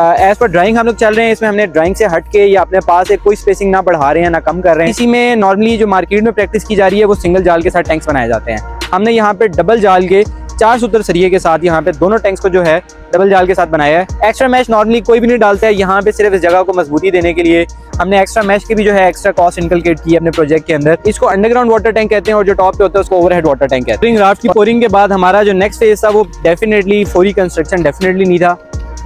As per drawing हम लोग चल रहे हैं। इसमें हमने ड्राइंग से हट के या अपने पास कोई स्पेसिंग ना बढ़ा रहे हैं ना कम कर रहे हैं। इसी में नॉर्मली जो मार्केट में प्रैक्टिस की जा रही है वो सिंगल जाल के साथ टैंक्स बनाए जाते हैं। हमने यहाँ पे डबल जाल के 4 सूत्र सरिये के साथ यहाँ पे दोनों टैंक्स को जो है डबल जाल के साथ बनाया है। एक्स्ट्रा मैश नॉर्मली कोई भी नहीं डालता है, यहाँ पे सिर्फ इस जगह को मजबूती देने के लिए हमने एक्स्ट्रा मैश की भी जो है एक्स्ट्रा कॉस्ट इनकलकेट की है अपने प्रोजेक्ट के अंदर। इसको अंडरग्राउंड वाटर टैंक कहते हैं और जो टॉप पे होता है उसको ओवरहेड वाटर टैंक कहते हैं। राफ्ट की पोरिंग के बाद हमारा जो नेक्स्ट फेज था वो डेफिनेटली फोरी कंस्ट्रक्शन डेफिनेटली नहीं था।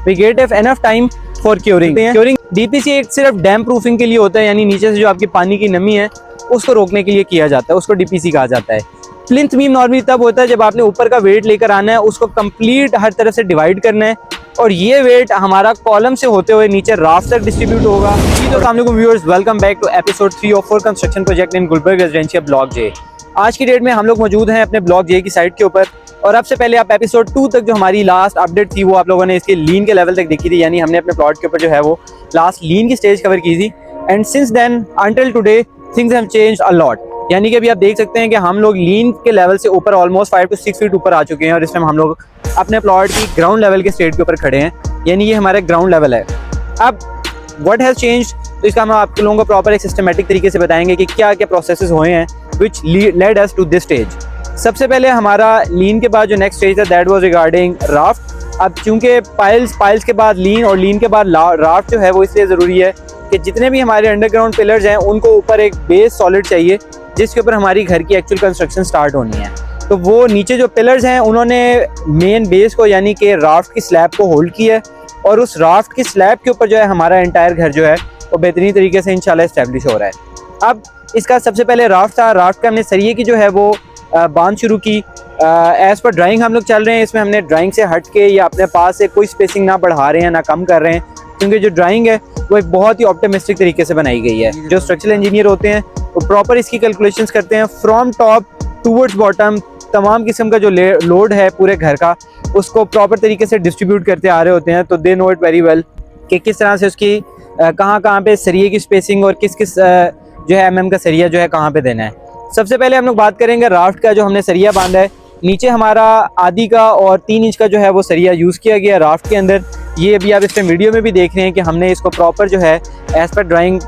We get enough time for curing. DPC एक सिर्फ डैम प्रूफिंग के लिए होता है, यानी नीचे से जो आपकी पानी की नमी है उसको रोकने के लिए किया जाता है, उसको डीपीसी कहा जाता है। प्लिंथ बीम नॉर्मली तब होता है जब आपने ऊपर का वेट लेकर आना है, उसको कंप्लीट हर तरफ से डिवाइड करना है और ये वेट हमारा कॉलम से होते हुए नीचे राफ्ट तक डिस्ट्रीब्यूट होगा। तो अस्सलाम वालेकुम viewers, welcome back to episode 3 of 4 construction project in Gulberg residential block J. आज की डेट में हम लोग मौजूद हैं अपने ब्लॉक जे की साइट के ऊपर और अब से पहले आप एपिसोड 2 तक जो हमारी लास्ट अपडेट थी वो आप लोगों ने इसके लीन के लेवल तक देखी थी, यानी हमने अपने प्लॉट के ऊपर जो है वो लास्ट लीन की स्टेज कवर की थी। And since then until today things have changed a lot, यानी कि अभी आप देख सकते हैं कि हम लोग लीन के लेवल से ऊपर ऑलमोस्ट 5 to 6 फीट ऊपर आ चुके हैं और इस टाइम हम लोग अपने प्लॉट की ग्राउंड लेवल के स्टेज के ऊपर खड़े हैं, यानी ये हमारे ग्राउंड लेवल है। अब व्हाट हैज़ चेंज्ड, तो इसका हम आप लोगों को प्रॉपर एक सिस्टमेटिक तरीके से बताएंगे कि क्या क्या प्रोसेसेस हुए हैं which led us to this stage. सबसे पहले हमारा लीन के बाद जो नेक्स्ट स्टेज है दैट वाज रिगार्डिंग राफ्ट। अब चूंकि पाइल्स के बाद लीन और लीन के बाद राफ्ट जो है वो इसलिए ज़रूरी है कि जितने भी हमारे अंडरग्राउंड पिलर्स हैं उनको ऊपर एक बेस सॉलिड चाहिए जिसके ऊपर हमारी घर की एक्चुअल कंस्ट्रक्शन स्टार्ट होनी है। तो वो नीचे जो पिलर्स हैं उन्होंने मेन बेस को यानी कि राफ्ट की स्लैब को होल्ड किया है और उस राफ्ट की स्लैब के ऊपर जो है हमारा एंटायर घर जो है वो बेहतरीन तरीके से इंशाल्लाह एस्टेब्लिश हो रहा है। अब इसका सबसे पहले राफ्ट था, राफ्ट का हमने सरिये की जो है वो बांध शुरू की। एज पर ड्राइंग हम लोग चल रहे हैं। इसमें हमने ड्राइंग से हट के या अपने पास कोई स्पेसिंग ना बढ़ा रहे हैं ना कम कर रहे हैं, क्योंकि जो ड्राइंग है वो एक बहुत ही ऑप्टिमिस्टिक तरीके से बनाई गई है। जो स्ट्रक्चरल इंजीनियर होते हैं वो प्रॉपर इसकी कैलकुलेशंस करते हैं फ्रॉम टॉप टूवर्ड्स बॉटम। तमाम किस्म का जो लोड है पूरे घर का उसको प्रॉपर तरीके से डिस्ट्रीब्यूट करते आ रहे होते हैं, तो they know it very well कि किस तरह से उसकी कहाँ पे सरिये की स्पेसिंग और किस जो है एमएम का सरिया जो है कहाँ पे देना है। सबसे पहले हम लोग बात करेंगे राफ्ट का। जो हमने सरिया बांधा है नीचे हमारा आधी का और 3 इंच का जो है वो सरिया यूज़ किया गया राफ्ट के अंदर। ये अभी आप इस टाइम वीडियो में भी देख रहे हैं कि हमने इसको प्रॉपर जो है एज पर ड्राइंग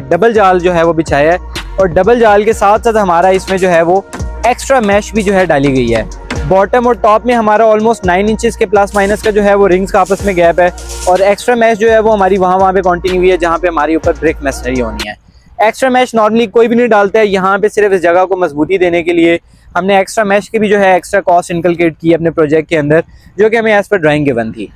डबल जाल जो है वो बिछाया है और डबल जाल के साथ साथ हमारा इसमें जो है वो एक्स्ट्रा मैश भी जो है डाली गई है। बॉटम और टॉप में हमारा ऑलमोस्ट 9 इंचेस के प्लस माइनस का जो है वो रिंग्स का आपस में गैप है और एक्स्ट्रा मैश जो है वो हमारी वहाँ पे कंटिन्यू हुई है जहाँ पे हमारी ऊपर ब्रिक मैसनरी होनी है। एक्स्ट्रा मैश नॉर्मली कोई भी नहीं डालता है, यहाँ पे सिर्फ इस जगह को मजबूती देने के लिए हमने एक्स्ट्रा मैश की भी जो है एक्स्ट्रा कॉस्ट इनकलकेट की है अपने प्रोजेक्ट के अंदर, जो कि हमें एज पर ड्राइंग गिवन थी।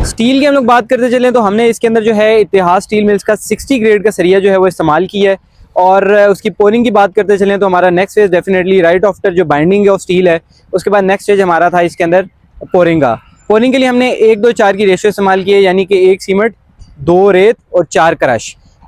स्टील की हम लोग बात करते चलें तो हमने इसके अंदर जो है इतिहास स्टील मिल्स का 60 ग्रेड का सरिया जो है वो इस्तेमाल किया है। और उसकी पोरिंग की बात करते चलें तो हमारा next phase definitely right after जो बाइंडिंग है ऑफ स्टील है उसके बाद नेक्स्ट स्टेज हमारा था इसके अंदर पोरिंग का। पोरिंग के लिए हमने 1-2-4 की रेशियो इस्तेमाल की है, यानी कि 1 सीमेंट 2 रेत और 4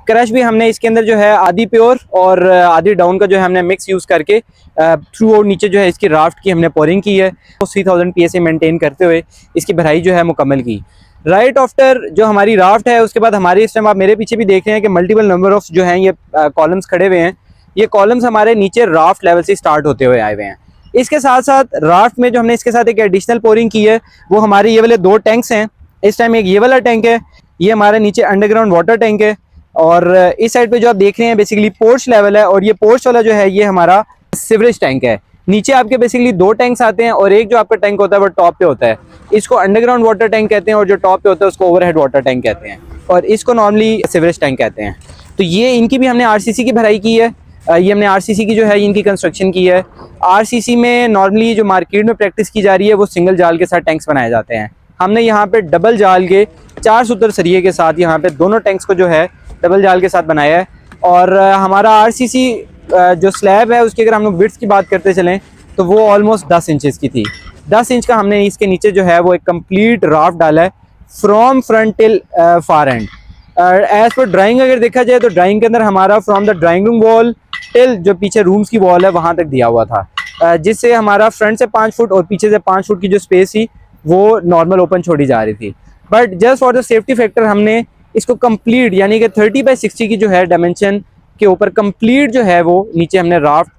क्रश भी हमने इसके अंदर जो है आधी प्योर और आधी डाउन का जो है हमने मिक्स यूज़ करके थ्रू और नीचे जो है इसकी राफ्ट की हमने पोरिंग की है। 3000 PSI मेंटेन करते हुए इसकी भराई जो है मुकम्मल की। राइट आफ्टर जो हमारी राफ्ट है उसके बाद हमारे इस टाइम आप मेरे पीछे भी देख रहे हैं कि मल्टीपल नंबर ऑफ जो हैं ये कॉलम्स खड़े हुए हैं। ये कॉलम्स हमारे नीचे राफ्ट लेवल से स्टार्ट होते हुए आए हुए हैं। इसके साथ साथ राफ्ट में जो हमने इसके साथ एक एडिशनल पोरिंग की है वो हमारे ये वाले 2 टैंक्स हैं। इस टाइम एक ये वाला टैंक है, ये हमारे नीचे अंडरग्राउंड वाटर टैंक है और इस साइड पे जो आप देख रहे हैं बेसिकली पोर्च लेवल है और ये पोर्च वाला जो है ये हमारा सीवरेज टैंक है। नीचे आपके बेसिकली 2 टैंक्स आते हैं और एक जो आपका टैंक होता है वो टॉप पे होता है, इसको अंडरग्राउंड वाटर टैंक कहते हैं और जो टॉप पे होता है उसको ओवरहेड वाटर टैंक कहते हैं और इसको नॉर्मली सीवरेज टैंक कहते हैं। तो ये इनकी भी हमने आरसीसी की भराई की है। ये हमने आरसीसी की जो है इनकी कंस्ट्रक्शन की है। आरसीसी में नॉर्मली जो मार्केट में प्रैक्टिस की जा रही है वो सिंगल जाल के साथ टैंक्स बनाए जाते हैं। हमने यहाँ पे डबल जाल के 4 सूत्र सरिये के साथ यहाँ पे दोनों टैंक्स को जो है डबल जाल के साथ बनाया है। और हमारा आरसीसी जो स्लैब है उसकी अगर हम लोग विड्थ की बात करते चलें तो वो ऑलमोस्ट 10 इंचेस की थी। 10 इंच का हमने इसके नीचे जो है वो एक कंप्लीट राफ्ट डाला है from front till far end. As per drawing अगर देखा जाए तो ड्राइंग के अंदर हमारा from the drawing room wall till जो पीछे रूम्स की वॉल है वहाँ तक दिया हुआ था, जिससे हमारा फ्रंट से 5 फुट और पीछे से 5 फुट की जो स्पेस थी वो नॉर्मल ओपन छोड़ी जा रही थी। But just for the safety factor हमने इसको कंप्लीट यानी कि 30x60 की जो है डायमेंशन के ऊपर कंप्लीट जो है वो नीचे हमने राफ्ट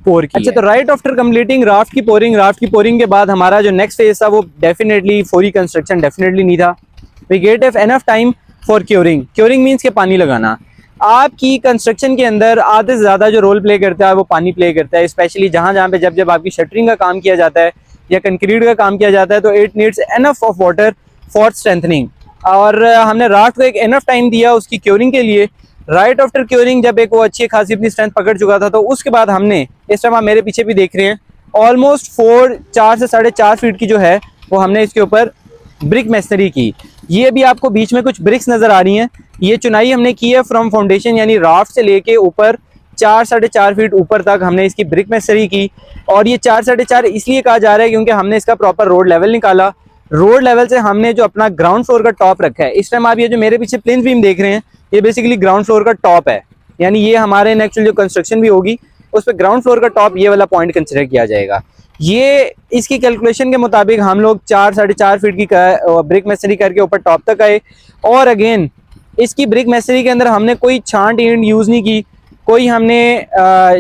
पोर की। अच्छा, तो राइट आफ्टर कंप्लीटिंग राफ्ट की पोरिंग के बाद हमारा जो नेक्स्ट फेज था वो डेफिनेटली फोरी कंस्ट्रक्शन डेफिनेटली नहीं था। We get enough time for curing. Curing means के पानी लगाना। आपकी कंस्ट्रक्शन के अंदर आधे से ज़्यादा जो रोल प्ले करता है वो पानी प्ले करता है, स्पेशली जहाँ जहाँ पे जब आपकी शटरिंग का काम किया जाता है या कंक्रीट का काम किया जाता है तो it needs enough of water for strengthening. और हमने राफ्ट को एक एनफ टाइम दिया उसकी क्योरिंग के लिए। राइट आफ्टर क्योरिंग जब एक वो अच्छी खासी अपनी स्ट्रेंथ पकड़ चुका था तो उसके बाद हमने, इस टाइम आप मेरे पीछे भी देख रहे हैं, ऑलमोस्ट 4 से 4.5 फीट की जो है वो हमने इसके ऊपर ब्रिक मेसनरी की। ये भी आपको बीच में कुछ ब्रिक्स नज़र आ रही हैं। ये चुनाई हमने की है फ्रॉम फाउंडेशन यानी राफ्ट से लेके ऊपर 4-4.5 फीट ऊपर तक हमने इसकी ब्रिक मेसनरी की। और ये 4-4.5 इसलिए कहा जा रहा है क्योंकि हमने इसका प्रॉपर रोड लेवल निकाला। रोड लेवल से हमने जो अपना ग्राउंड फ्लोर का टॉप रखा है, इस टाइम आप ये जो मेरे पीछे प्लिंथ बीम देख रहे हैं ये बेसिकली ग्राउंड फ्लोर का टॉप है, यानी ये हमारे एक्चुअल जो कंस्ट्रक्शन भी होगी उस पर ग्राउंड फ्लोर का टॉप ये वाला पॉइंट कंसिडर किया जाएगा। ये इसकी कैलकुलेशन के मुताबिक हम लोग 4-4.5 फीट की ब्रिक मेसनरी करके ऊपर टॉप तक आए। और अगेन इसकी ब्रिक मेसनरी के अंदर हमने कोई छांट ईंट यूज़ नहीं की, कोई हमने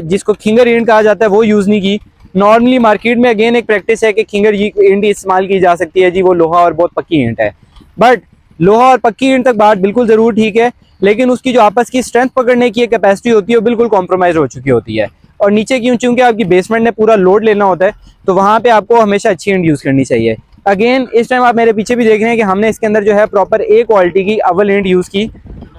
जिसको खिंगर ईंट कहा जाता है वो यूज़ नहीं की। नॉर्मली मार्केट में अगेन एक प्रैक्टिस है कि खिंगर ईंट इस्तेमाल की जा सकती है जी, वो लोहा और बहुत पक्की ईंट है। बट लोहा और पक्की ईंट तक बात बिल्कुल ज़रूर ठीक है, लेकिन उसकी जो आपस की स्ट्रेंथ पकड़ने की कैपेसिटी होती है वो बिल्कुल कॉम्प्रोमाइज़ हो चुकी होती है। और नीचे क्यों, चूंकि आपकी बेसमेंट ने पूरा लोड लेना होता है तो वहाँ पे आपको हमेशा अच्छी ईंट यूज़ करनी चाहिए। अगेन इस टाइम आप मेरे पीछे भी देख रहे हैं कि हमने इसके अंदर जो है प्रॉपर ए क्वालिटी की अव्वल ईंट यूज़ की।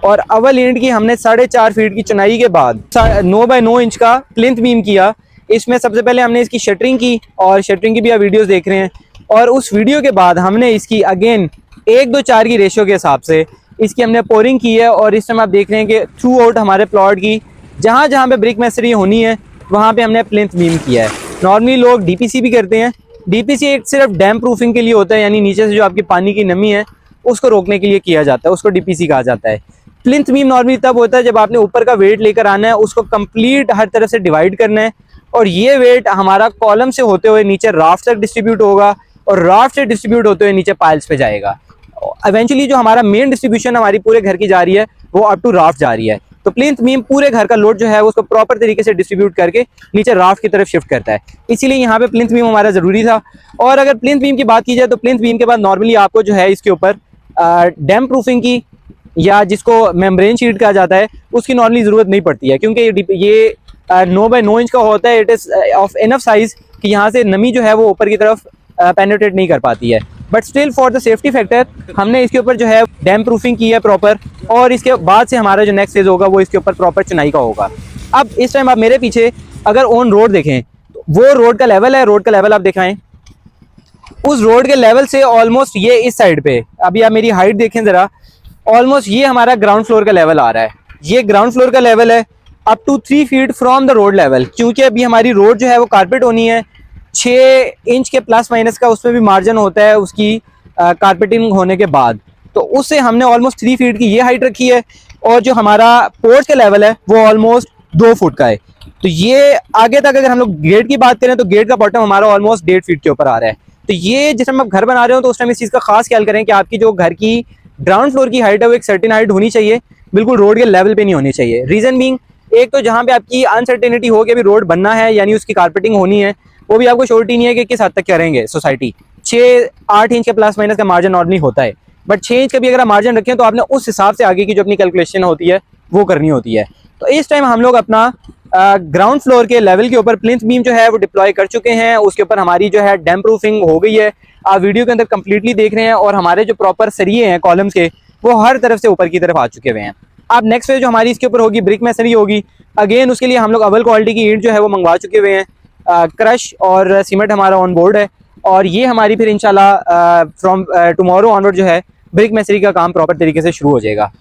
और अव्वल ईंट की हमने 4.5 फीट की चुनाई के बाद 9 बाय 9 इंच का प्लिंथ बीम किया। इसमें सबसे पहले हमने इसकी शटरिंग की, और शटरिंग की भी आप वीडियोस देख रहे हैं। और उस वीडियो के बाद हमने इसकी अगेन 1:4 की रेशियो के हिसाब से इसकी हमने पोरिंग की है। और इस टाइम आप देख रहे हैं कि थ्रू आउट हमारे प्लॉट की जहाँ जहाँ पे ब्रिक मेसनरी होनी है वहाँ पे हमने प्लिंथ बीम किया है। नॉर्मली लोग डीपीसी भी करते हैं। डीपीसी एक सिर्फ डैम प्रूफिंग के लिए होता है, यानी नीचे से जो आपकी पानी की नमी है उसको रोकने के लिए किया जाता है, उसको डीपीसी कहा जाता है। प्लिंथ बीम नॉर्मली तब होता है जब आपने ऊपर का वेट लेकर आना है, उसको कंप्लीट हर तरफ से डिवाइड करना है और ये वेट हमारा कॉलम से होते हुए नीचे राफ्ट तक डिस्ट्रीब्यूट होगा और राफ्ट से डिस्ट्रीब्यूट होते हुए नीचे पाइल्स पे जाएगा। इवेंचुअली जो हमारा मेन डिस्ट्रीब्यूशन हमारी पूरे घर की जा रही है वो अप टू राफ्ट जा रही है। तो प्लिंथ बीम पूरे घर का लोड जो है उसको प्रॉपर तरीके से डिस्ट्रीब्यूट करके नीचे राफ्ट की तरफ शिफ्ट करता है, इसीलिए यहाँ पे प्लिंथ बीम हमारा ज़रूरी था। और अगर प्लिंथ बीम की बात की जाए तो प्लिंथ बीम के बाद नॉर्मली आपको जो है इसके ऊपर डैम प्रूफिंग की या जिसको मेम्ब्रेन शीट कहा जाता है उसकी नॉर्मली ज़रूरत नहीं पड़ती है, क्योंकि ये 9 बाय 9 इंच का होता है। It is of enough size कि यहाँ से नमी जो है वो ऊपर की तरफ पेनिट्रेट नहीं कर पाती है। But still for the safety factor हमने इसके ऊपर जो है डैम प्रूफिंग की है प्रॉपर। और इसके बाद से हमारा जो नेक्स्ट फेज होगा वो इसके ऊपर प्रॉपर चुनाई का होगा। अब इस टाइम आप मेरे पीछे अगर ऑन रोड देखें तो वो रोड का लेवल है, रोड का लेवल आप दिखाएं, उस रोड के लेवल से ऑलमोस्ट ये इस साइड पे, अभी आप मेरी हाइट देखें ज़रा, ऑलमोस्ट ये हमारा ग्राउंड फ्लोर का लेवल आ रहा है। ये ग्राउंड फ्लोर का लेवल है up to 3 feet from the road level, क्योंकि अभी हमारी रोड जो है वो कारपेट होनी है 6 इंच के प्लस माइनस का उसमें भी मार्जिन होता है उसकी कारपेटिंग होने के बाद। तो उससे हमने ऑलमोस्ट 3 फीट की ये हाइट रखी है और जो हमारा पोर्च का लेवल है वो ऑलमोस्ट 2 फुट का है। तो ये आगे तक अगर हम लोग गेट की बात करें तो गेट का बॉटम हमारा ऑलमोस्ट 1.5 फीट के ऊपर आ रहा है। तो ये जिस टाइम आप घर बना रहे हो तो उस टाइम इस चीज़ का खास ख्याल करें कि आपकी जो घर की ग्राउंड फ्लोर की हाइट है वो एक सर्टेन हाइट होनी चाहिए, बिल्कुल रोड के लेवल पे नहीं होनी चाहिए। रीज़न बीइंग, एक तो जहाँ पे आपकी अनसर्टेनिटी हो कि अभी रोड बनना है यानी उसकी कारपेटिंग होनी है, वो भी आपको श्योरिटी नहीं है कि किस हद तक करेंगे सोसाइटी। 6-8 इंच के प्लस माइनस का मार्जिन नॉर्मली होता है, बट 6 इंच का भी अगर मार्जिन रखें तो आपने उस हिसाब से आगे की जो अपनी कैलकुलेशन होती है वो करनी होती है। तो इस टाइम हम लोग अपना ग्राउंड फ्लोर के लेवल के ऊपर प्लिंथ बीम जो है वो डिप्लॉय कर चुके हैं। उसके ऊपर हमारी जो है डैम प्रूफिंग हो गई है, आप वीडियो के अंदर कंप्लीटली देख रहे हैं। और हमारे जो प्रॉपर सरिये हैं कॉलम्स के वो हर तरफ से ऊपर की तरफ आ चुके हुए हैं। अब नेक्स्ट फेज जो हमारी इसके ऊपर होगी ब्रिक मेसनरी होगी। अगेन उसके लिए हम लोग अव्वल क्वालिटी की ईंट जो है वो मंगवा चुके हुए हैं, क्रश और सीमेंट हमारा ऑन बोर्ड है। और ये हमारी फिर इंशाल्लाह फ्रॉम टुमारो ऑनवर्ड जो है ब्रिक मेसनरी का काम प्रॉपर तरीके से शुरू हो जाएगा।